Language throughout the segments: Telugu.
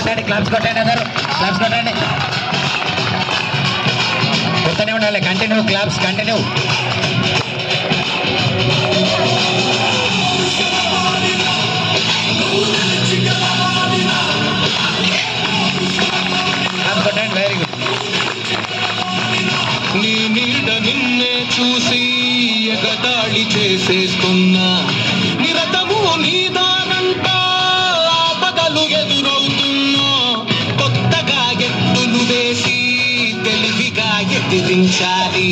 క్లాప్స్ కొట్టండి అందరూ, క్లాప్స్ కొట్టండి. కొత్తనే ఉండాలి, కంటిన్యూ క్లాప్స్, కంటిన్యూ. క్లాప్స్ కొట్టండి, వెరీ గుడ్. నీ నీడ నిన్నే చూసి ఎగతాళి చేసేస్తున్నా, నిరతము నీదానంట ఆపదలు ఎదురవుతున్నా, కొత్తగా ఎత్తులు వేసి తెలివిగా ఎదిరించాలి,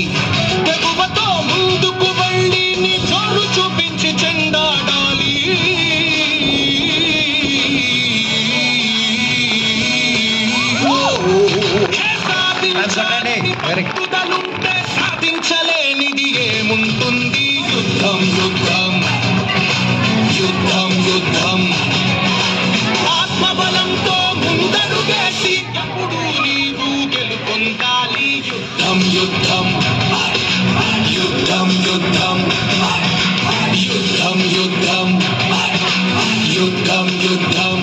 తెగువతో ముందుకు వెళ్ళి నీ చోరు చూపించి చెండాడాలి. పట్టుదలుంటే సాధించలేనిది ఏముంటుంది? యుద్ధం యుద్ధం యుద్ధం యుద్ధం, ఆత్మబలంతో ముందడుగేసి ఎప్పుడు నీవు గెలుపొందాలి. యుద్ధం యుద్ధం యుద్ధం యుద్ధం యుద్ధం యుద్ధం యుద్ధం యుద్ధం.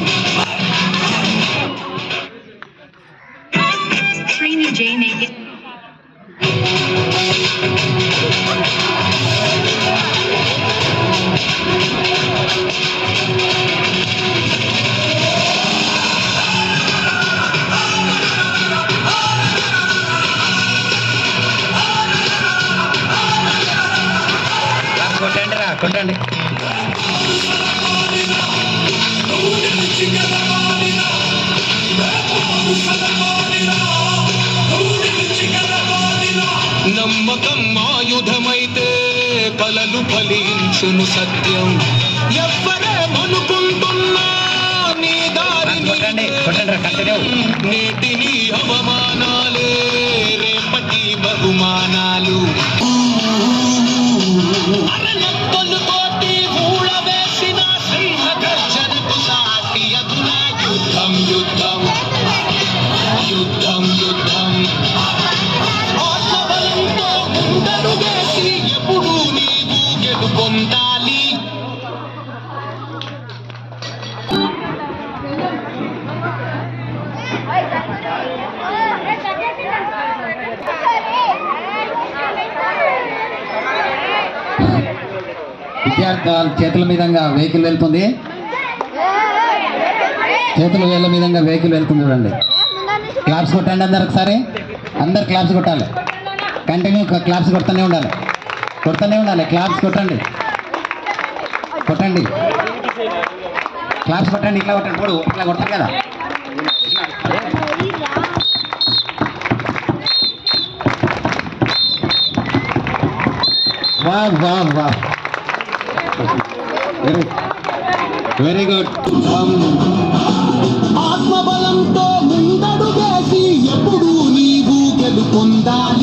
కొట్టండి రా, కొట్టండి. నమ్మకం ఆయుధమైతే కలలు ఫలించును సత్యం, ఎవ్వరేమనుకుంటున్నా నీ దారిని నేటిని అవమానాలే రేపటి బహుమానాలు. అరనొక్కలుతోటి ఊళ వేసిన సింహ గర్జనకు సాటి అదునా యుద్ధం యుద్ధం యుద్ధం యుద్ధం, ఆత్మబలంతో ముందడుగేసి ఎప్పుడు నీవు గెలుపొందాలి. విద్యార్థుల చేతుల మీదంగా వెహికల్ వెళ్తుంది, చేతుల వేళ్ళ మీదంగా వెహికల్ వెళ్తుంది చూడండి. క్లాప్స్ కొట్టండి అందరు ఒకసారి, అందరు క్లాప్స్ కొట్టాలి, కంటిన్యూ క్లాప్స్ కొడుతూనే ఉండాలి, కొడుతూనే ఉండాలి. క్లాప్స్ కొట్టండి, కొట్టండి, క్లాప్స్ కొట్టండి. ఇట్లా కొట్టండి, ఇప్పుడు ఇట్లా కొడతారు కదా. వా వా వా, వెరీ గుడ్. ఆత్మబలంతో ముందడుగేసి ఎప్పుడు నీవు గెలుపొందాలి.